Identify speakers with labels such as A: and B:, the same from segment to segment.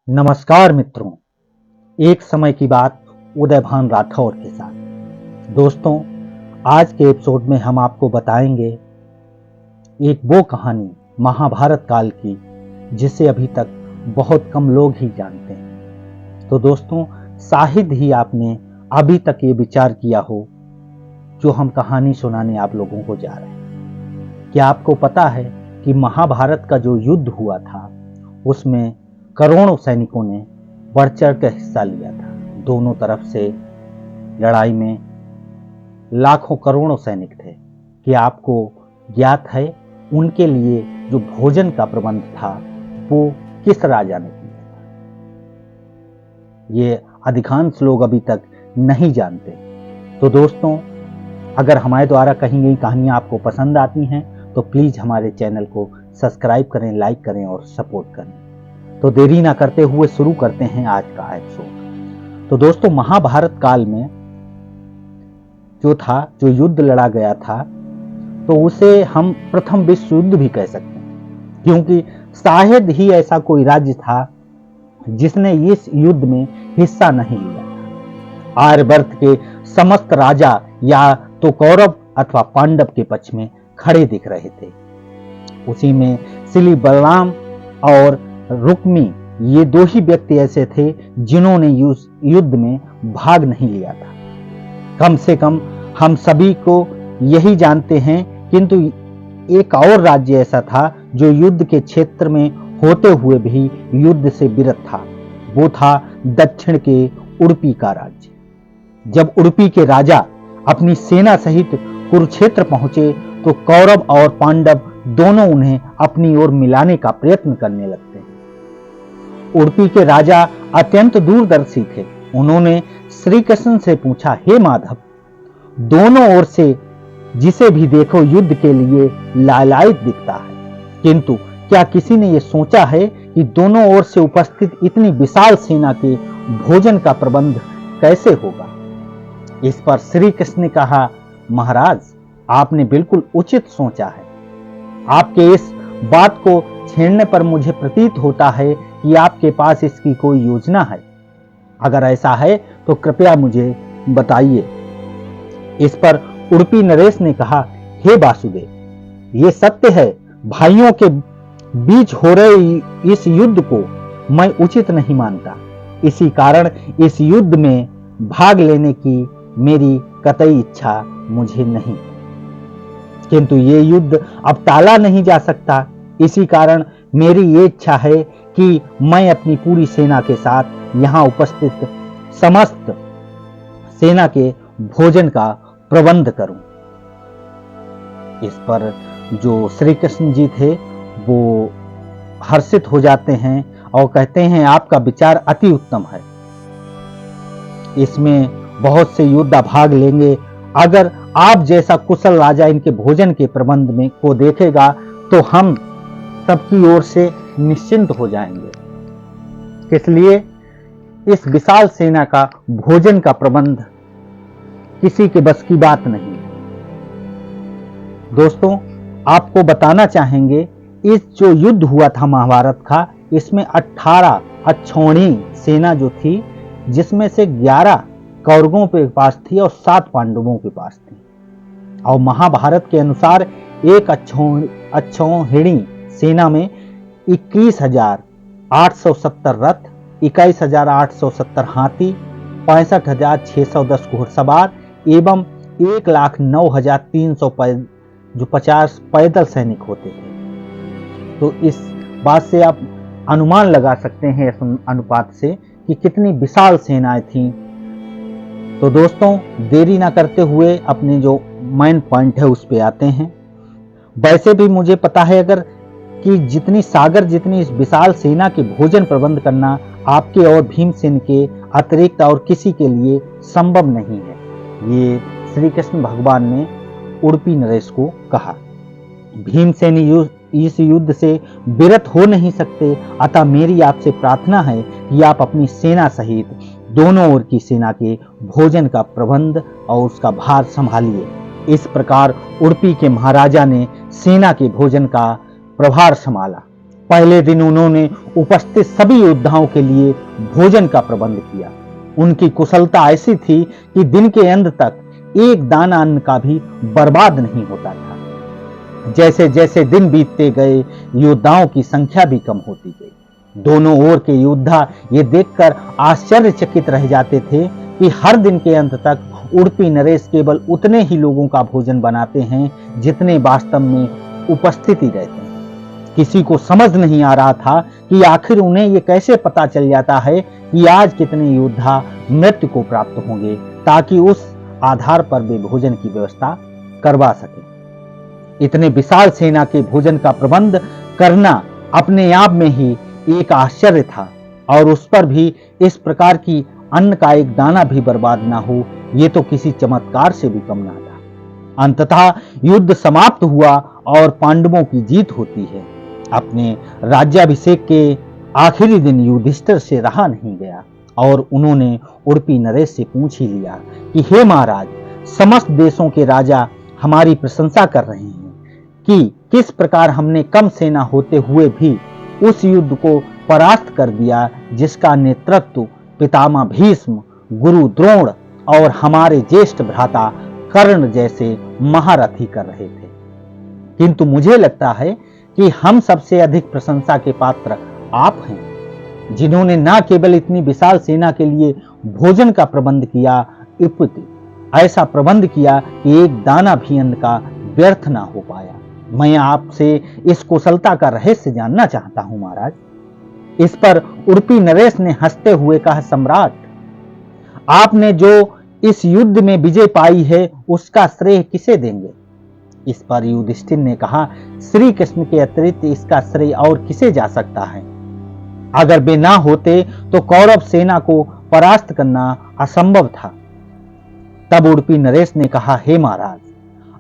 A: नमस्कार मित्रों, एक समय की बात उदयभान राठौर के साथ। दोस्तों, आज के एपिसोड में हम आपको बताएंगे एक वो कहानी महाभारत काल की जिसे अभी तक बहुत कम लोग ही जानते हैं। तो दोस्तों, शायद ही आपने अभी तक ये विचार किया हो जो हम कहानी सुनाने आप लोगों को जा रहे हैं। क्या आपको पता है कि महाभारत का जो युद्ध हुआ था उसमें करोड़ों सैनिकों ने बढ़ चढ़ कर हिस्सा लिया था। दोनों तरफ से लड़ाई में लाखों करोड़ों सैनिक थे। क्या आपको ज्ञात है उनके लिए जो भोजन का प्रबंध था वो किस राजा ने किया था? ये अधिकांश लोग अभी तक नहीं जानते। तो दोस्तों, अगर हमारे द्वारा कही गई कहानियां आपको पसंद आती हैं तो प्लीज हमारे चैनल को सब्सक्राइब करें, लाइक करें और सपोर्ट करें। तो देरी ना करते हुए शुरू करते हैं आज का एपिसोड। तो दोस्तों, महाभारत काल में जो युद्ध लड़ा गया था तो उसे हम प्रथम विश्व युद्ध भी कह सकते हैं, क्योंकि शायद ही ऐसा कोई राज्य था जिसने इस युद्ध में हिस्सा नहीं लिया था। आर्यवर्त के समस्त राजा या तो कौरव अथवा पांडव के पक्ष में खड़े दिख रहे थे। उसी में श्री बलराम और रुक्मी, ये दो ही व्यक्ति ऐसे थे जिन्होंने युद्ध में भाग नहीं लिया था। कम से कम हम सभी को यही जानते हैं, किंतु एक और राज्य ऐसा था जो युद्ध के क्षेत्र में होते हुए भी युद्ध से विरत था। वो था दक्षिण के उडुपी का राज्य। जब उडुपी के राजा अपनी सेना सहित कुरुक्षेत्र पहुंचे तो कौरव और पांडव दोनों उन्हें अपनी ओर मिलाने का प्रयत्न करने लगते। उडुपी के राजा अत्यंत दूरदर्शी थे। उन्होंने श्री कृष्ण से पूछा, हे माधव, दोनों ओर से जिसे भी देखो युद्ध के लिए लालायित दिखता है, किंतु क्या किसी ने यह सोचा है कि दोनों ओर से उपस्थित इतनी विशाल सेना के भोजन का प्रबंध कैसे होगा? इस पर श्री कृष्ण ने कहा, महाराज, आपने बिल्कुल उचित सोचा है। आपके इस बात को छेड़ने पर मुझे प्रतीत होता है कि आपके पास इसकी कोई योजना है। अगर ऐसा है तो कृपया मुझे बताइए। इस पर उडुपी नरेश ने कहा, हे वासुदेव, ये सत्य है, भाइयों के बीच हो रहे इस युद्ध को मैं उचित नहीं मानता। इसी कारण इस युद्ध में भाग लेने की मेरी कतई इच्छा मुझे नहीं, किंतु ये युद्ध अब टाला नहीं जा सकता। इसी कारण मेरी ये इच्छा है कि मैं अपनी पूरी सेना के साथ यहाँ उपस्थित समस्त सेना के भोजन का प्रबंध करूं। इस पर जो श्री कृष्ण जी थे वो हर्षित हो जाते हैं और कहते हैं, आपका विचार अति उत्तम है। इसमें बहुत से योद्धा भाग लेंगे। अगर आप जैसा कुशल राजा इनके भोजन के प्रबंध में को देखेगा तो हम सबकी ओर से निश्चिंत हो जाएंगे। इसलिए इस विशाल सेना का भोजन का प्रबंध किसी के बस की बात नहीं। दोस्तों, आपको बताना चाहेंगे, इस जो युद्ध हुआ था महाभारत का, इसमें 18 अक्षौणी सेना जो थी, जिसमें से 11 कौरवों के पास थी और 7 पांडवों के पास थी। और महाभारत के अनुसार एक अक्षौहिणी सेना में 21,870 रथ, 21,870 हाथी, 65,610 घुड़सवार एवं 1,09,350 पैदल सैनिक होते थे। तो इस बात से आप अनुमान लगा सकते हैं इस अनुपात से कि कितनी विशाल सेनाएं थीं। तो दोस्तों, देरी ना करते हुए अपने जो मेन पॉइंट है उस पे आते हैं। वैसे भी मुझे पता है कि जितनी इस विशाल सेना के भोजन प्रबंध करना आपके और भीमसेन के अतिरिक्त और किसी के लिए संभव नहीं है। ये श्री कृष्ण भगवान ने उडुपी नरेश को कहा। भीमसेन इस युद्ध से विरत हो नहीं सकते, अतः मेरी आपसे प्रार्थना है कि आप अपनी सेना सहित दोनों ओर की सेना के भोजन का प्रबंध और उसका भार संभालिए। इस प्रकार उडुपी के महाराजा ने सेना के भोजन का प्रभार संभाला। पहले दिन उन्होंने उपस्थित सभी योद्धाओं के लिए भोजन का प्रबंध किया। उनकी कुशलता ऐसी थी कि दिन के अंत तक एक दाना अन्न का भी बर्बाद नहीं होता था। जैसे जैसे दिन बीतते गए, योद्धाओं की संख्या भी कम होती गई। दोनों ओर के योद्धा ये देखकर आश्चर्यचकित रह जाते थे कि हर दिन के अंत तक उडुपी नरेश केवल उतने ही लोगों का भोजन बनाते हैं जितने वास्तव में उपस्थित ही रहते हैं। किसी को समझ नहीं आ रहा था कि आखिर उन्हें ये कैसे पता चल जाता है कि आज कितने योद्धा मृत्यु को प्राप्त होंगे, ताकि उस आधार पर वे भोजन की व्यवस्था करवा सके। इतने विशाल सेना के भोजन का प्रबंध करना अपने आप में ही एक आश्चर्य था, और उस पर भी इस प्रकार की अन्न का एक दाना भी बर्बाद ना हो, ये तो किसी चमत्कार से भी कम ना था। अंततः युद्ध समाप्त हुआ और पांडवों की जीत होती है। अपने राज्याभिषेक के आखिरी दिन युधिष्ठिर से रहा नहीं गया और उन्होंने उडुपी नरेश से पूछ ही लिया कि हे महाराज, समस्त देशों के राजा हमारी प्रशंसा कर रहे हैं कि किस प्रकार हमने कम सेना होते हुए भी उस युद्ध को परास्त कर दिया जिसका नेतृत्व पितामह भीष्म, गुरु द्रोण और हमारे ज्येष्ठ भ्राता कर्ण जैसे महारथी कर रहे थे। किंतु मुझे लगता है कि हम सबसे अधिक प्रशंसा के पात्र आप हैं, जिन्होंने न केवल इतनी विशाल सेना के लिए भोजन का प्रबंध किया, अपितु ऐसा प्रबंध किया कि एक दाना भी अन्न का व्यर्थ ना हो पाया। मैं आपसे इस कुशलता का रहस्य जानना चाहता हूं महाराज। इस पर उडुपी नरेश ने हंसते हुए कहा, सम्राट, आपने जो इस युद्ध में विजय पाई है उसका श्रेय किसे देंगे? इस पर युधिष्ठिर ने कहा, श्री कृष्ण के अतिरिक्त इसका श्रेय और किसे जा सकता है? अगर वे ना होते तो कौरव सेना को परास्त करना असंभव था। तब उडुपी नरेश ने कहा, हे महाराज,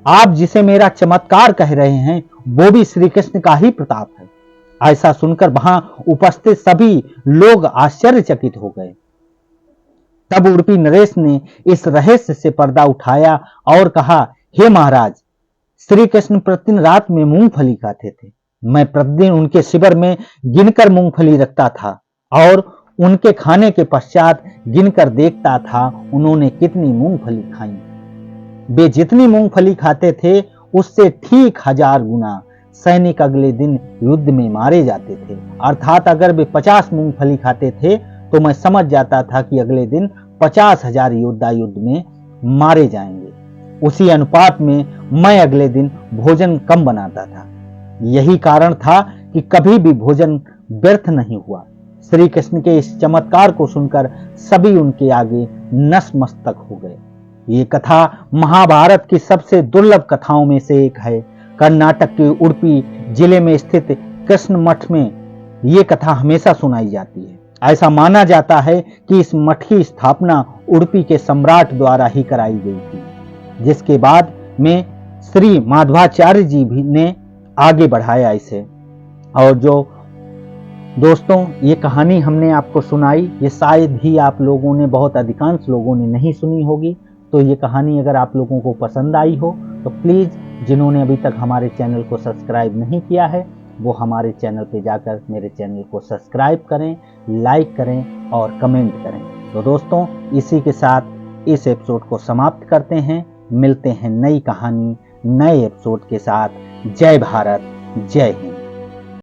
A: आप जिसे मेरा चमत्कार कह रहे हैं वो भी श्री कृष्ण का ही प्रताप है। ऐसा सुनकर वहां उपस्थित सभी लोग आश्चर्यचकित हो गए। तब उडुपी नरेश ने इस रहस्य से पर्दा उठाया और कहा, हे महाराज, श्री कृष्ण प्रतिदिन रात में मूंगफली खाते थे। मैं प्रतिदिन उनके शिविर में गिनकर मूंगफली रखता था और उनके खाने के पश्चात गिनकर देखता था उन्होंने कितनी मूंगफली खाई। वे जितनी मूंगफली खाते थे उससे ठीक 1000 गुना सैनिक अगले दिन युद्ध में मारे जाते थे। अर्थात अगर वे 50 मूंगफली खाते थे तो मैं समझ जाता था कि अगले दिन 50,000 योद्धा युद्ध में मारे जाएंगे। उसी अनुपात में मैं अगले दिन भोजन कम बनाता था। यही कारण था कि कभी भी भोजन व्यर्थ नहीं हुआ। श्री कृष्ण के इस चमत्कार को सुनकर सभी उनके आगे नतमस्तक हो गए। ये कथा महाभारत की सबसे दुर्लभ कथाओं में से एक है। कर्नाटक के उडुपी जिले में स्थित कृष्ण मठ में ये कथा हमेशा सुनाई जाती है। ऐसा माना जाता है कि इस मठ की स्थापना उडुपी के सम्राट द्वारा ही कराई गई थी, जिसके बाद में श्री माधवाचार्य जी भी ने आगे बढ़ाया इसे। और जो दोस्तों ये कहानी हमने आपको सुनाई, ये शायद ही आप लोगों ने, बहुत अधिकांश लोगों ने नहीं सुनी होगी। तो ये कहानी अगर आप लोगों को पसंद आई हो तो प्लीज़, जिन्होंने अभी तक हमारे चैनल को सब्सक्राइब नहीं किया है वो हमारे चैनल पे जाकर मेरे चैनल को सब्सक्राइब करें, लाइक करें और कमेंट करें। तो दोस्तों, इसी के साथ इस एपिसोड को समाप्त करते हैं। मिलते हैं नई कहानी, नए एपिसोड के साथ। जय भारत, जय हिंद।